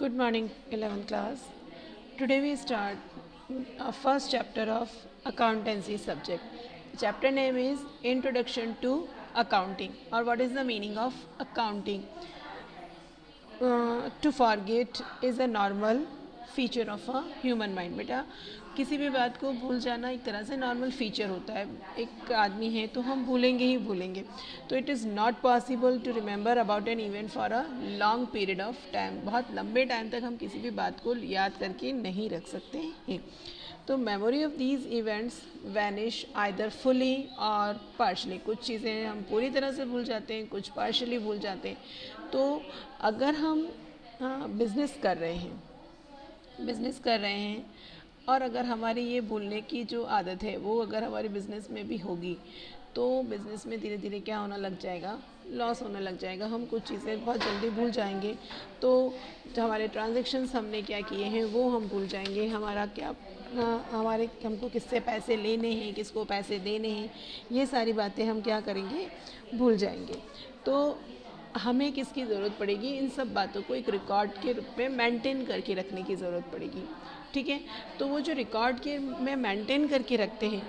Good morning, 11th class. Today we start our first chapter of accountancy subject. The chapter name is Introduction to Accounting, or what is the meaning of accounting. To forget is a normal feature of a human mind. बेटा किसी भी बात को भूल जाना एक तरह से नॉर्मल फीचर होता है. एक आदमी है तो हम भूलेंगे ही भूलेंगे. तो it is not possible to remember about an event for a long period of time. बहुत लंबे टाइम तक हम किसी भी बात को याद करके नहीं रख सकते हैं. तो memory of these events vanish either fully और पार्शली. कुछ चीज़ें हम पूरी तरह से भूल जाते हैं, कुछ पार्शली भूल जाते हैं. तो अगर हम बिज़नेस कर रहे हैं और अगर हमारी ये भूलने की जो आदत है वो अगर हमारे बिज़नेस में भी होगी तो बिज़नेस में धीरे धीरे क्या होना लग जाएगा, लॉस होने लग जाएगा. हम कुछ चीज़ें बहुत जल्दी भूल जाएंगे. तो जो हमारे ट्रांजैक्शंस हमने क्या किए हैं वो हम भूल जाएंगे. हमारा क्या हमको किससे पैसे लेने हैं, किसको पैसे देने हैं, ये सारी बातें हम क्या करेंगे, भूल जाएंगे. तो हमें किसकी ज़रूरत पड़ेगी, इन सब बातों को एक रिकॉर्ड के रूप में मेंटेन करके रखने की ज़रूरत पड़ेगी. ठीक है. तो वो जो रिकॉर्ड के में मेंटेन करके रखते हैं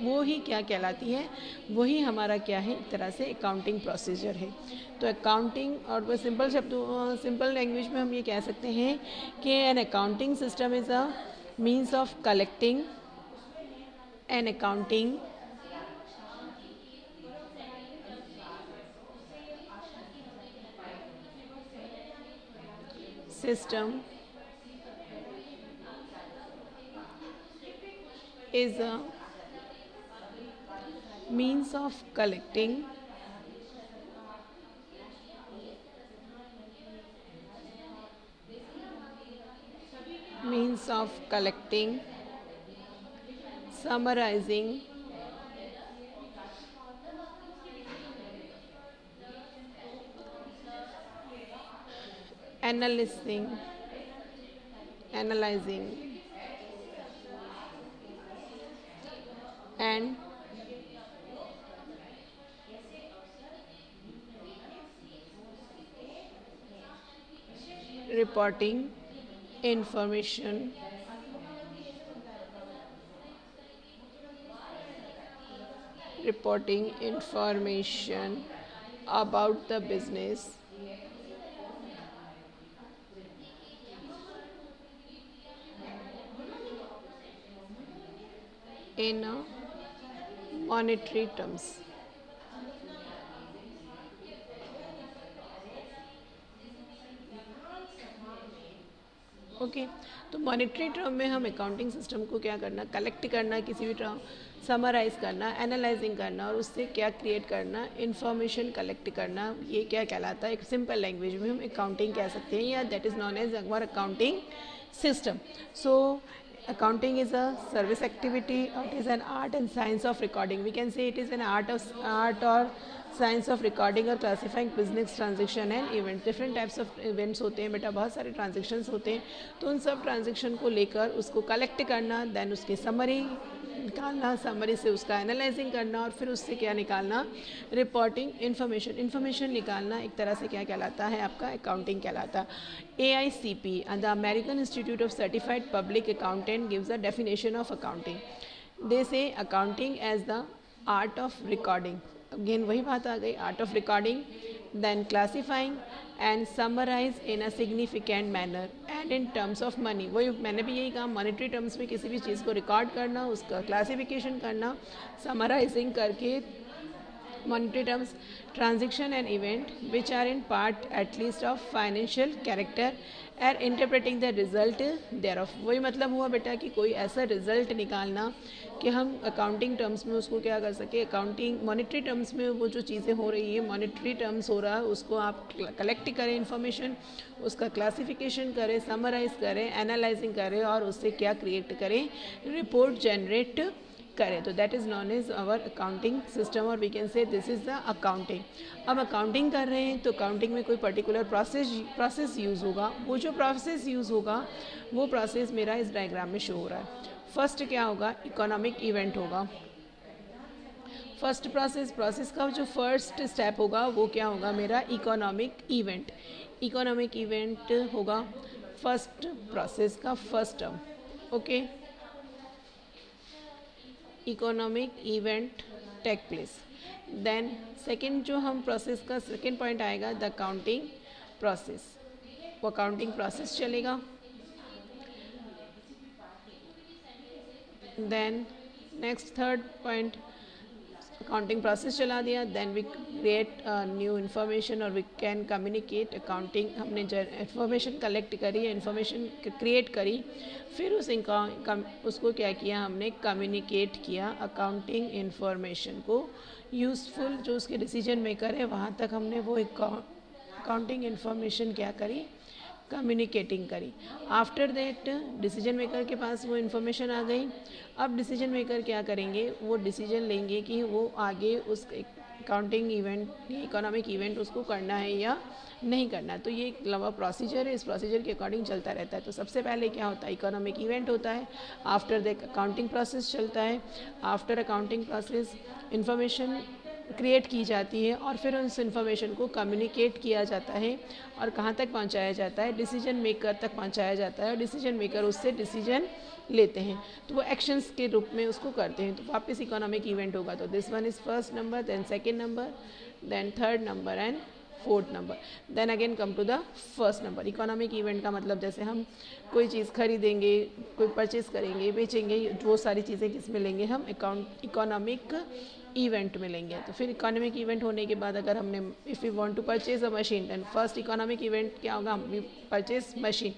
वो ही क्या कहलाती है, वही हमारा क्या है, एक तरह से अकाउंटिंग प्रोसीजर है. तो अकाउंटिंग और वो सिंपल लैंग्वेज में हम ये कह सकते हैं कि an accounting system is a means of collecting an accounting system is a means of collecting summarizing, analyzing and reporting information about the business in a monetary terms. Okay. तो monetary term में हम accounting system को क्या करना, collect करना, किसी भी term summarise करना, एनालाइजिंग करना और उससे क्या क्रिएट करना, इंफॉर्मेशन कलेक्ट करना. ये क्या कहलाता है, एक सिंपल लैंग्वेज में हम अकाउंटिंग कह सकते हैं, या that is known as our accounting system. So accounting is a service activity, or it is an art and science of recording. We can say it is an art or science of recording or classifying business transaction and event. Different types of events होते हैं बेटा, बहुत सारे transactions होते हैं. तो उन सब transaction को लेकर उसको collect करना, then उसकी summary निकालना, समरी से उसका एनालाइजिंग करना और फिर उससे क्या निकालना, रिपोर्टिंग इन्फॉर्मेशन निकालना, एक तरह से क्या कहलाता है, आपका अकाउंटिंग कहलाता. AICP and the American Institute of Certified Public Accountant gives a definition of accounting. They say accounting as the art of recording. Again वही बात आ गई, art of recording, then classifying and summarise in a significant manner and in terms of money. वही मैंने भी यही कहा, monetary terms में किसी भी चीज़ को रिकॉर्ड करना, उसका क्लासिफिकेशन करना, समराइजिंग करके monetary terms, transaction and event which are in part at least of financial character and interpreting the result thereof. वही मतलब हुआ बेटा कि कोई ऐसा रिजल्ट निकालना कि हम अकाउंटिंग टर्म्स में उसको क्या कर सके, अकाउंटिंग मॉनेटरी टर्म्स में वो जो चीज़ें हो रही है, मॉनेटरी टर्म्स हो रहा है, उसको आप कलेक्ट करें इन्फॉर्मेशन, उसका क्लासिफिकेशन करें, समराइज करें, एनालाइजिंग करें और उससे क्या क्रिएट करें, रिपोर्ट जनरेट करें. तो that is known as our accounting system, और we can say this is the accounting. अब अकाउंटिंग कर रहे हैं तो अकाउंटिंग में कोई पर्टिकुलर प्रोसेस यूज़ होगा. वो जो प्रोसेस यूज़ होगा वो प्रोसेस मेरा इस डायग्राम में शो हो रहा है. फर्स्ट क्या होगा, इकोनॉमिक इवेंट होगा. फर्स्ट प्रोसेस का जो फर्स्ट स्टेप होगा वो क्या होगा, मेरा इकोनॉमिक इवेंट. इकोनॉमिक इवेंट होगा फर्स्ट प्रोसेस का first term, okay. Economic event take place. Then second जो हम प्रोसेस का सेकंड पॉइंट आएगा द काउंटिंग प्रोसेस, वो काउंटिंग प्रोसेस चलेगा। Then next third point accounting process चला दिया, then we create new information और वी कैन कम्युनिकेट अकाउंटिंग। हमने इन्फॉर्मेशन कलेक्ट करी, इन्फॉर्मेशन क्रिएट करी, फिर उसको क्या किया, हमने कम्युनिकेट किया अकाउंटिंग इन्फॉर्मेशन को। यूज़फुल जो उसके डिसीजन मेकर है वहाँ तक हमने वो अकाउंटिंग इन्फॉर्मेशन क्या करी, कम्युनिकेटिंग करी। आफ्टर दैट डिसीजन मेकर के पास वो इन्फॉर्मेशन आ गई। अब डिसीजन मेकर क्या करेंगे, वो डिसीजन लेंगे कि वो आगे उस अकाउंटिंग इवेंट इकोनॉमिक इवेंट उसको करना है या नहीं करना। तो ये एक लंबा प्रोसीजर है, इस प्रोसीजर के अकॉर्डिंग चलता रहता है। तो सबसे पहले क्या होता है, इकोनॉमिक इवेंट होता है, आफ्टर द अकाउंटिंग प्रोसेस चलता है, after accounting process information create की जाती है और फिर उस इन्फॉर्मेशन को कम्युनिकेट किया जाता है और कहाँ तक पहुँचाया जाता है, डिसीजन मेकर तक पहुँचाया जाता है और डिसीजन मेकर उससे डिसीजन लेते हैं, तो वो एक्शंस के रूप में उसको करते हैं। तो वापस इकोनॉमिक इवेंट होगा। तो this one is first number, then second number, then third number and fourth number, then again come to the first number. Economic event का मतलब जैसे हम कोई चीज़ खरीदेंगे, कोई परचेज करेंगे, बेचेंगे, वो सारी चीज़ें किस में लेंगे, हम इकोनॉमिक इवेंट में लेंगे। तो फिर इकोनॉमिक इवेंट होने के बाद अगर हमने if you want to purchase a machine, then first economic event क्या होगा, हम परचेज मशीन।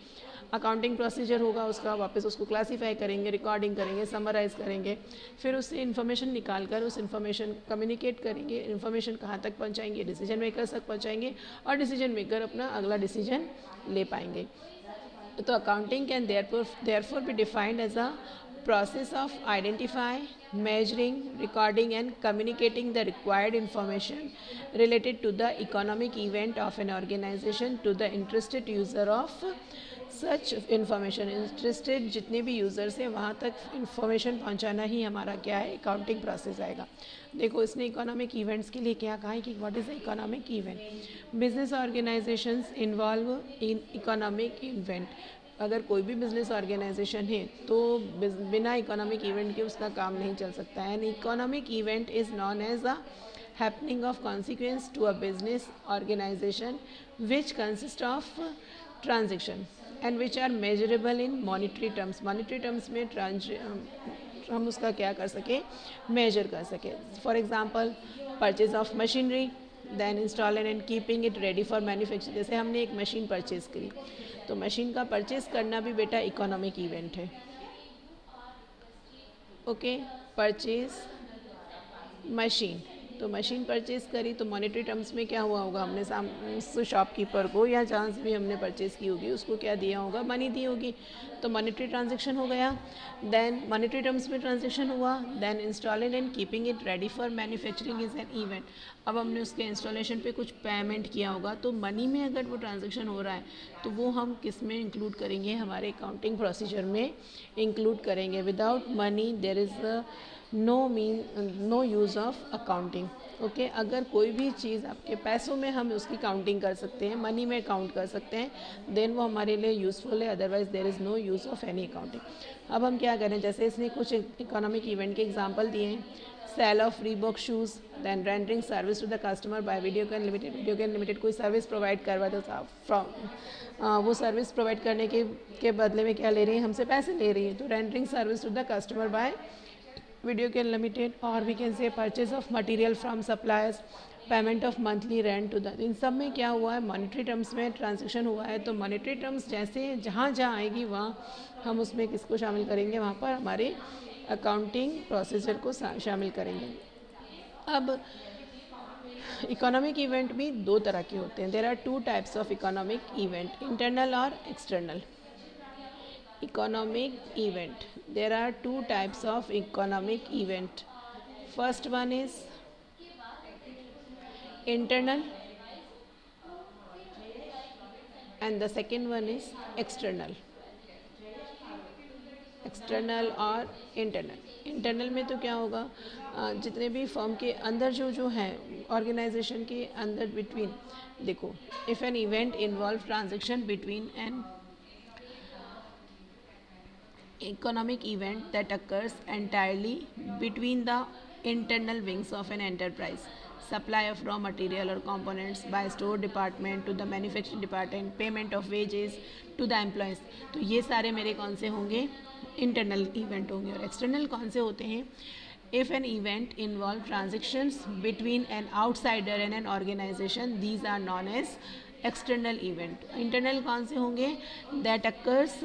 अकाउंटिंग प्रोसीजर होगा उसका, वापस उसको क्लासीफाई करेंगे, रिकॉर्डिंग करेंगे, समराइज़ करेंगे, फिर उससे इन्फॉर्मेशन निकाल कर उस इन्फॉर्मेशन कम्युनिकेट करेंगे, इन्फॉर्मेशन कहाँ तक पहुँचाएंगे, डिसीजन मेकर्स तक पहुँचाएंगे और डिसीजन मेकर अपना अगला डिसीजन ले पाएंगे। तो accounting can therefore be defined as a process of identify, measuring, recording and communicating the required information related to the economic event of an organization to the interested user of such information. Interested जितने भी users हैं वहाँ तक information पहुँचाना ही हमारा क्या है, accounting process आएगा। देखो इसने इकोनॉमिक इवेंट्स के लिए क्या कहा है कि what is the economic event, business organisations involve in economic event. अगर कोई भी बिजनेस ऑर्गेनाइजेशन है तो बिना इकोनॉमिक इवेंट के उसका काम नहीं चल सकता है। An economic event is known as a happening of consequence to a business organization which consist of transaction and which are measurable in monetary terms। monetary terms में हम उसका क्या कर सके, मेजर कर सके। For example purchase of machinery, then install and keeping it ready for manufacture. जैसे हमने एक मशीन परचेज करी तो मशीन का परचेज करना भी बेटा इकोनॉमिक इवेंट है, ओके। परचेज मशीन, तो मशीन परचेज करी तो मॉनेटरी टर्म्स में क्या हुआ होगा, हमने शॉपकीपर को या जहाँ से भी हमने परचेज की होगी उसको क्या दिया होगा, मनी दी होगी, तो मॉनेटरी ट्रांजेक्शन हो गया। देन मॉनेटरी टर्म्स में ट्रांजेक्शन हुआ, then installing and keeping it ready for manufacturing is an event. अब हमने उसके इंस्टॉलेशन पे कुछ पेमेंट किया होगा, तो मनी में अगर वो ट्रांजेक्शन हो रहा है तो वो हम किस में इंक्लूड करेंगे, हमारे अकाउंटिंग प्रोसीजर में इंक्लूड करेंगे। Without money there is no use of accounting, okay. अगर कोई भी चीज़ आपके पैसों में हम उसकी काउंटिंग कर सकते हैं, मनी में काउंट कर सकते हैं, देन वो हमारे लिए यूज़फुल है, otherwise there is no use of any accounting. अब हम क्या करें, जैसे इसने कुछ इकोनॉमिक इवेंट के एग्जांपल दिए हैं, sale of Reebok shoes, then rendering service to the customer by Videocon limited. Videocon limited कोई सर्विस प्रोवाइड करवा दो फ्रॉम वो सर्विस प्रोवाइड करने के बदले में क्या ले रही है, हमसे पैसे ले रही है, तो rendering service to the customer by Videocon Limited, or we can say purchase of material from suppliers, payment of monthly rent to the. इन सब में क्या हुआ है, मॉनेटरी टर्म्स में ट्रांजेक्शन हुआ है। तो मॉनेटरी टर्म्स जैसे जहाँ जहाँ आएगी वहाँ हम उसमें किसको शामिल करेंगे, वहाँ पर हमारे अकाउंटिंग प्रोसीजर को शामिल करेंगे। अब इकोनॉमिक इवेंट भी दो तरह के होते हैं। There are two types of economic event, internal और external. economic event, there are two types of economic event. First one is internal and the second one is external. External और internal. Internal में तो क्या होगा, जितने भी firm के अंदर जो है, ऑर्गेनाइजेशन के अंदर बिटवीन, देखो, if an event involve transaction between an economic event that occurs entirely between the internal wings of an enterprise, supply of raw material or components by store department to the manufacturing department, payment of wages to the employees। तो ये सारे मेरे कौन से होंगे, internal event होंगे। और external कौन से होते हैं, if an event involve transactions between an outsider and an organization, these are known as external event। Internal कौन से होंगे, that occurs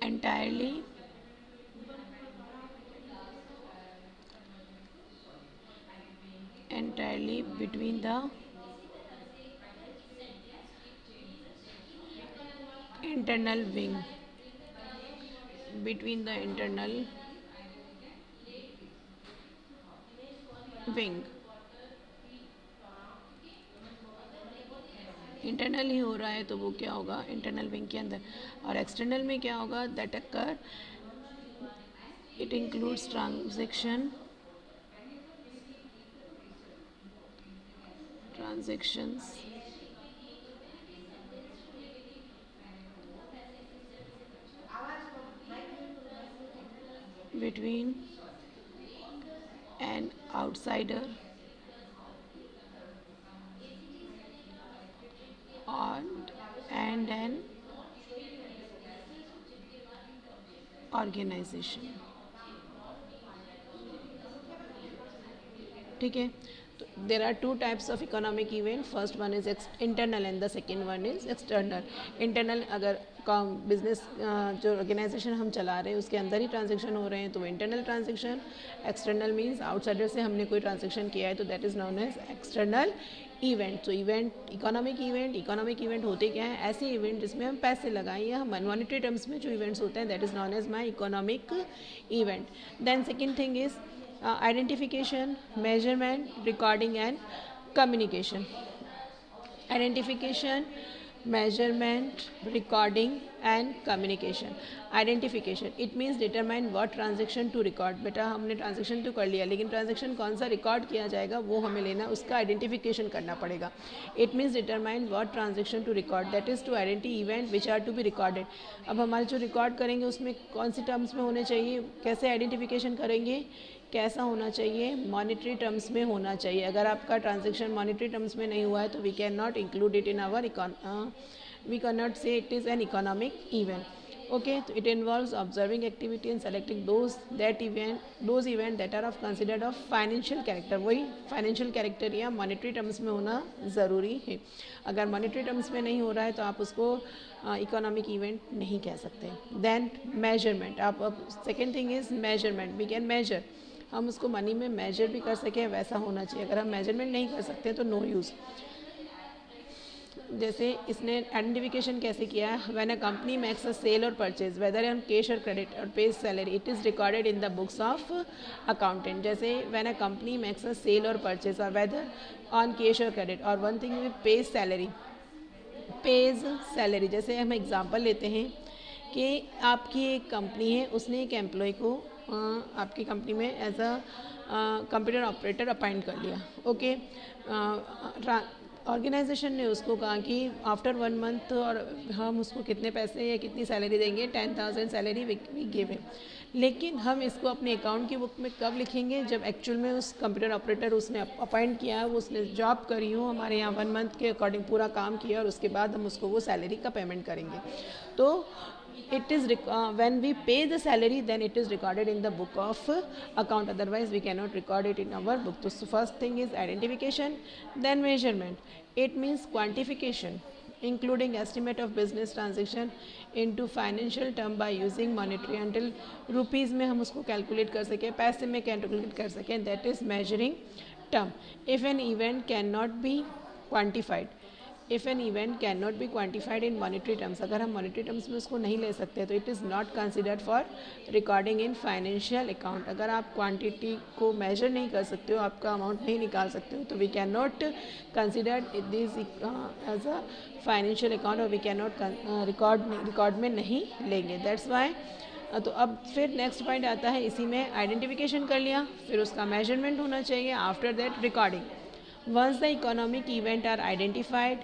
entirely between the internal wing, between the internal wing, internal ही हो रहा है तो वो क्या होगा, इंटरनल विंग के अंदर। और एक्सटर्नल में क्या होगा, that occur it includes transactions between an outsider and an organization। ठीक है, तो there are two types of economic event, first one is internal and the second one is external. Internal, अगर बिजनेस जो organisation हम चला रहे हैं उसके अंदर ही ट्रांजेक्शन हो रहे हैं तो वो internal transaction. External means outsider से हमने कोई ट्रांजेक्शन किया है तो that is known as external event. तो इकोनॉमिक इवेंट होते क्या है, ऐसे इवेंट जिसमें हम पैसे लगाएं या हम मॉनिटरी टर्म्स में जो इवेंट्स होते हैं, that is known as my economic event. Then second thing is identification, measurement, recording and communication। Identification, measurement, recording and communication। Identification, it means determine what transaction to record। बेटा हमने transaction तो कर लिया, लेकिन transaction कौन सा record किया जाएगा वो हमें लेना, उसका आइडेंटिफिकेशन करना पड़ेगा। It means determine what transaction to record, that is to identity event which are to be recorded. अब हमारे जो रिकॉर्ड करेंगे उसमें कौन सी टर्म्स में होने चाहिए, कैसे आइडेंटिफिकेशन करेंगे, कैसा होना चाहिए, मॉनिटरी टर्म्स में होना चाहिए। अगर आपका ट्रांजेक्शन मॉनिटरी टर्म्स में नहीं हुआ है तो we can not include it in our we cannot say it is an economic event। okay, so it involves observing activity and selecting those event that are of considered of financial character। वही financial character या monetary terms में होना ज़रूरी है। अगर monetary terms में नहीं हो रहा है तो आप उसको economic event नहीं कह सकते। then measurement, आप अब second thing is measurement, we can measure, हम उसको मनी में मेजर भी कर सकें वैसा होना चाहिए। अगर हम मेजरमेंट नहीं कर सकते तो नो यूज़। जैसे इसने आइडेंटिफिकेशन कैसे किया है, when a company makes a sale और परचेज वेदर ऑन कैश और क्रेडिट और pays salary it is recorded in the books of accountant. जैसे when a company makes a sale और परचेज और वेदर ऑन कैश और credit और one thing with pays salary. जैसे हम example लेते हैं कि आपकी एक कंपनी है, उसने एक एम्प्लॉय को आपकी कंपनी में as a computer operator appoint कर लिया। ओके, ऑर्गेनाइजेशन ने उसको कहा कि आफ्टर 1 मंथ और हम उसको कितने पैसे या कितनी सैलरी देंगे, 10,000 सैलरी वी गिव हिम। लेकिन हम इसको अपने अकाउंट की बुक में कब लिखेंगे, जब एक्चुअल में उस कंप्यूटर ऑपरेटर उसने अपॉइंट किया है, वो उसने जॉब करी हो, हमारे यहाँ 1 मंथ के अकॉर्डिंग पूरा काम किया और उसके बाद हम उसको वो सैलरी का पेमेंट करेंगे। तो it is when we pay the salary then it is recorded in the book of account, otherwise we cannot record it in our book। So first thing is identification, then measurement, it means quantification including estimate of business transaction into financial term by using monetary until rupees में हम उसको calculate कर सकें, पैसे में calculate कर सकें, that is measuring term। if an event cannot be quantified if an event can not be quantified in monetary terms, अगर हम मॉनिटरी टर्म्स में उसको नहीं ले सकते तो it is not considered for recording in financial account. अगर आप क्वांटिटी को मेजर नहीं कर सकते हो, आपका अमाउंट नहीं निकाल सकते हो, तो we can not consider this as a financial account, और वी कैन नॉट रिकॉर्ड में नहीं लेंगे। That's why. तो अब फिर नेक्स्ट पॉइंट आता है, इसी में आइडेंटिफिकेशन कर लिया, फिर उसका मेजरमेंट होना चाहिए, after that recording. Once the economic event are identified,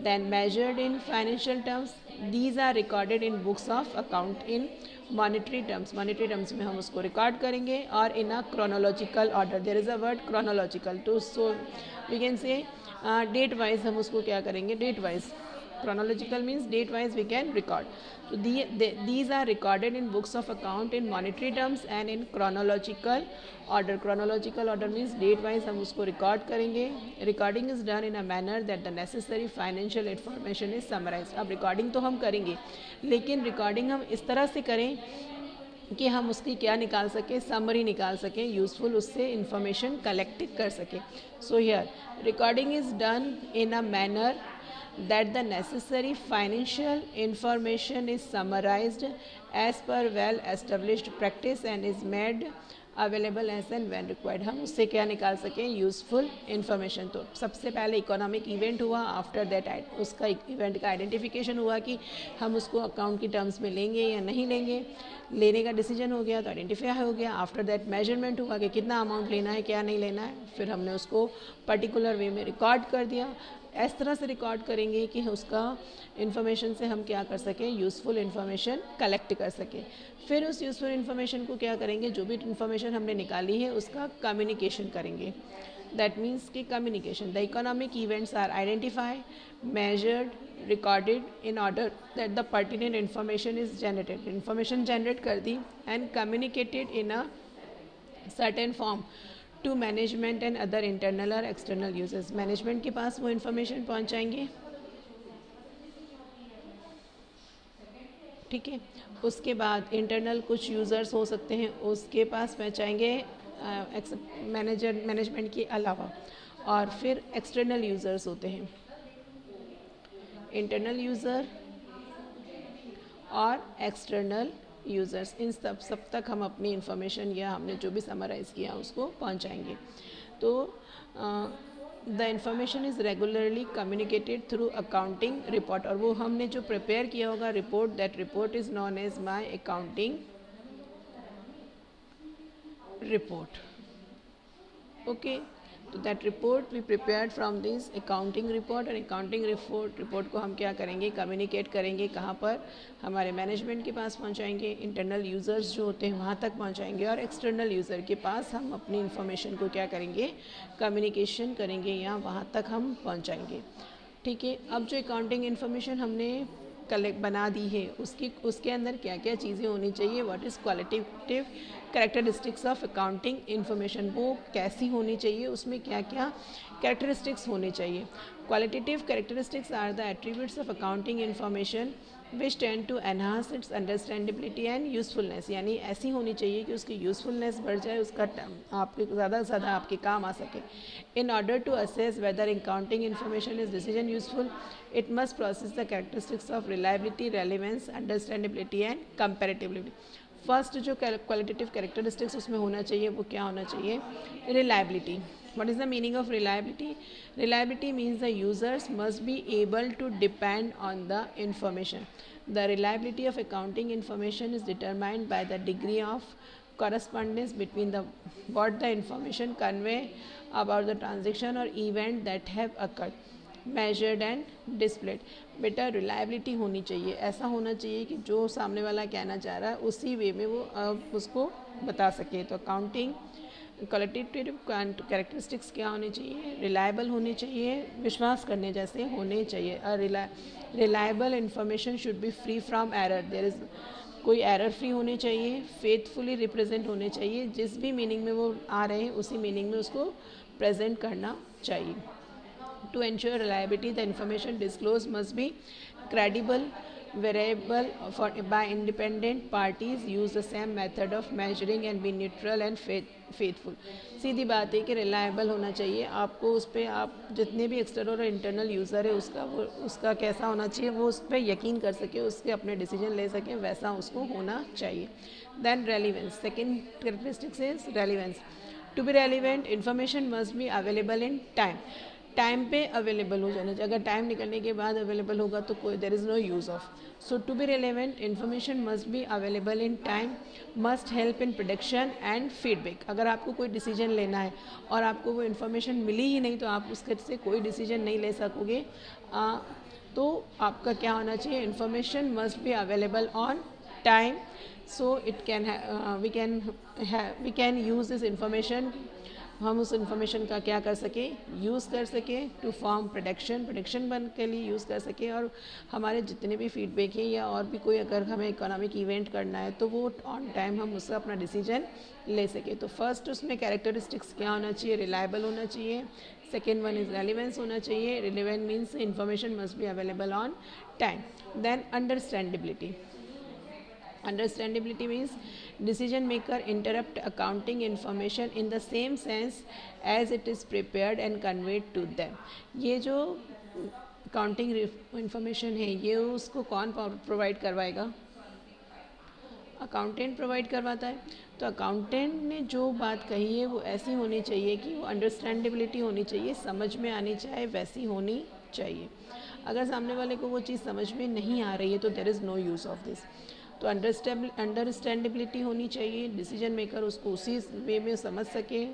then measured in financial terms, these are recorded in books of account in monetary terms. Monetary terms में हम उसको रिकॉर्ड करेंगे और in a chronological order. There is a word chronological. तो so we can say date wise हम उसको क्या करेंगे, date wise. Chronological means date wise we can record. So these are recorded in books of account in monetary terms and in chronological order. Chronological order means date wise हम उसको record करेंगे. Recording is done in a manner that the necessary financial information is summarized. अब recording तो हम करेंगे, लेकिन recording हम इस तरह से करें कि हम उसकी क्या निकाल सकें, समरी निकाल सकें, यूज़फुल उससे इंफॉर्मेशन कलेक्ट कर सकें. So here recording is done in a manner that the necessary financial information is summarized as per well established practice and is made available as and when required. हम उससे क्या निकाल सकें, useful information. तो सबसे पहले इकोनॉमिक इवेंट हुआ, after that उसका इवेंट का आइडेंटिफिकेशन हुआ कि हम उसको अकाउंट की टर्म्स में लेंगे या नहीं लेंगे. लेने का डिसीजन हो गया तो आइडेंटिफाई हो गया. आफ्टर दैट मेजरमेंट हुआ कि कितना अमाउंट लेना है, क्या नहीं लेना है. फिर हमने उसको पर्टिकुलर वे में रिकॉर्ड कर दिया. इस तरह से रिकॉर्ड करेंगे कि उसका इन्फॉर्मेशन से हम क्या कर सकें, यूज़फुल इन्फॉर्मेशन कलेक्ट कर सकें. फिर उस यूज़फुल इन्फॉर्मेशन को क्या करेंगे, जो भी इन्फॉर्मेशन हमने निकाली है उसका कम्युनिकेशन करेंगे. दैट मीन्स कि communication, the economic events are identify, measured, recorded in order that the pertinent information is generated. Information generate कर दी and communicated in a certain form to management and other internal or external users. Management के पास वो information पहुंचाएंगे, ठीक है. उसके बाद internal कुछ users हो सकते हैं, उसके पास पहुंचाएंगे मैनेजमेंट के अलावा. और फिर एक्सटर्नल यूज़र्स होते हैं, इंटरनल यूज़र और एक्सटर्नल यूज़र्स. इन सब तक हम अपनी इंफॉर्मेशन या हमने जो भी समराइज़ किया उसको पहुंचाएंगे. तो the information is regularly communicated through accounting report. और वो हमने जो प्रिपेयर किया होगा report, that report is known as my accounting report. Okay. तो that report we prepared from this accounting report. और अकाउंटिंग रिपोर्ट को हम क्या करेंगे, कम्युनिकेट करेंगे. कहाँ पर, हमारे मैनेजमेंट के पास पहुँचाएंगे, इंटरनल यूज़र्स जो होते हैं वहाँ तक पहुँचाएंगे, और एक्सटर्नल यूज़र के पास हम अपनी इन्फॉर्मेशन को क्या करेंगे, कम्युनिकेशन करेंगे या वहाँ तक हम पहुँचाएंगे. ठीक है. अब जो अकाउंटिंग इन्फॉर्मेशन हमने कलेक्ट बना दी है उसके अंदर क्या क्या चीज़ें होनी चाहिए, what is qualitative characteristics of accounting information, वो कैसी होनी चाहिए, उसमें क्या क्या कैरेक्टरिस्टिक्स होने चाहिए. Qualitative characteristics are the attributes of accounting information which tend to enhance its understandability and usefulness. यानी ऐसी होनी चाहिए कि उसकी यूज़फुलनेस बढ़ जाए, उसका आपके ज़्यादा से ज़्यादा आपके काम आ सके. In order to assess whether accounting information is decision useful, it must process the characteristics of reliability, relevance, understandability and comparability. First जो क्वालिटेटिव कैरेक्टरिस्टिक्स उसमें होना चाहिए वो क्या होना चाहिए, reliability. What is the meaning of reliability? Reliability means the users must be able to depend on the information. The reliability of accounting information is determined by the degree of correspondence between what the information convey about the transaction or event that have occurred, measured and displayed. बेटा reliability होनी चाहिए, ऐसा होना चाहिए कि जो सामने वाला कहना चाह रहा है उसी वे में वो उसको बता सके. तो अकाउंटिंग क्वालिटेटिव कैरेक्टरिस्टिक्स क्या होने चाहिए, रिलायबल होने चाहिए, विश्वास करने जैसे होने चाहिए. Reliable information should be free from error. There is कोई एरर फ्री होने चाहिए, फेथफुली रिप्रेजेंट होने चाहिए, जिस भी मीनिंग में वो आ रहे हैं उसी मीनिंग में उसको प्रेजेंट करना चाहिए. To ensure reliability, the information disclosed must be credible, variable for by independent parties use the same method of measuring and be neutral and faithful. सीधी बात है कि रिलायबल होना चाहिए आपको, उस पर आप जितने भी एक्सटर्नल और इंटरनल यूज़र है उसका कैसा होना चाहिए, वो उस पर यकीन कर सके, उसके अपने डिसीजन ले सकें, वैसा उसको होना चाहिए. Then relevance, second characteristics is relevance. To be relevant information must be available in time. Time पे अवेलेबल हो जाना चाहिए. अगर टाइम निकलने के बाद अवेलेबल होगा तो कोई there is no use of. So to be relevant information must be available in time, must help in production and feedback. अगर आपको कोई डिसीजन लेना है और आपको वो इन्फॉर्मेशन मिली ही नहीं तो आप उसके से कोई डिसीजन नहीं ले सकोगे. तो आपका क्या होना चाहिए, information must be available on time. So it can we can use this information, हम उस इंफॉर्मेशन का क्या कर सकें, यूज़ कर सकें टू फॉर्म प्रोडक्शन बन के लिए यूज़ कर सकें. और हमारे जितने भी फीडबैक हैं या और भी कोई अगर हमें इकोनॉमिक इवेंट करना है तो वो ऑन टाइम हम उसका अपना डिसीजन ले सकें. तो फर्स्ट उसमें कैरेक्टरिस्टिक्स क्या होना चाहिए, रिलायबल होना चाहिए. सेकेंड वन इज़ रेलिवेंस होना चाहिए. Relevant means information must be available on time. Then understandability. Understandability means decision maker interrupt accounting information in the same sense as it is prepared and conveyed to them. ये जो accounting information है ये उसको कौन provide करवाएगा, accountant provide करवाता है. तो अकाउंटेंट ने जो बात कही है वो ऐसी होनी चाहिए कि वो अंडरस्टैंडेबिलिटी होनी चाहिए, समझ में आनी चाहिए, वैसी होनी चाहिए. अगर सामने वाले को वो चीज़ समझ में नहीं आ रही है तो there is no use of this. तो अंडरस्टैंडेबिलिटी होनी चाहिए, डिसीजन मेकर उसको उसी वे में समझ सके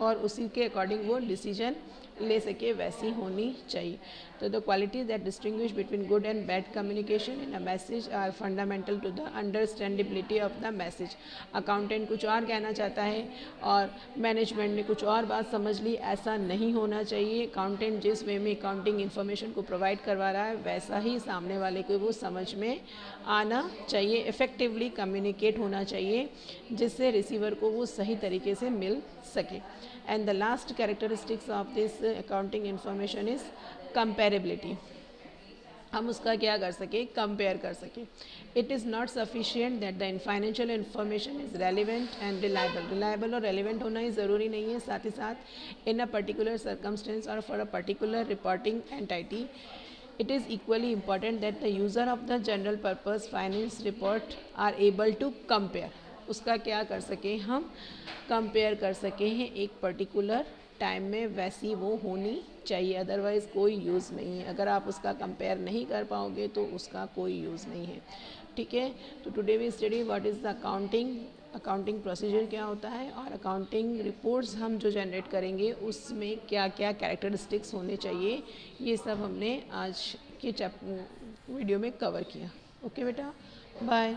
और उसी के अकॉर्डिंग वो डिसीजन ले सके, वैसी होनी चाहिए. तो the qualities that distinguish between good and bad communication in a message are fundamental to the understandability of the message. Accountant कुछ और कहना चाहता है और मैनेजमेंट ने कुछ और बात समझ ली, ऐसा नहीं होना चाहिए. अकाउंटेंट जिस वे में अकाउंटिंग इन्फॉर्मेशन को प्रोवाइड करवा रहा है वैसा ही सामने वाले को वो समझ में आना चाहिए, इफ़ेक्टिवली कम्युनिकेट होना चाहिए जिससे रिसीवर को वो सही तरीके से मिल सके. And the last characteristics of this accounting information is comparability. हम उसका क्या कर सके, कंपेयर कर सके. It is not sufficient that the financial information is relevant and reliable और रेलिवेंट होना ही ज़रूरी नहीं है. साथ ही साथ इन अ पर्टिकुलर सर्कमस्टेंस और for a particular reporting entity it is equally important that the user of the general purpose finance report are able to compare. उसका क्या कर सके, हम कंपेयर कर सके हैं एक पर्टिकुलर टाइम में, वैसी वो होनी चाहिए, अदरवाइज़ कोई यूज़ नहीं है. अगर आप उसका कंपेयर नहीं कर पाओगे तो उसका कोई यूज़ नहीं है. ठीक है. तो today we study what is the accounting procedure क्या होता है और अकाउंटिंग रिपोर्ट्स हम जो जनरेट करेंगे उसमें क्या क्या कैरेक्टरिस्टिक्स होने चाहिए, ये सब हमने आज के वीडियो में कवर किया. ओके बेटा, बाय.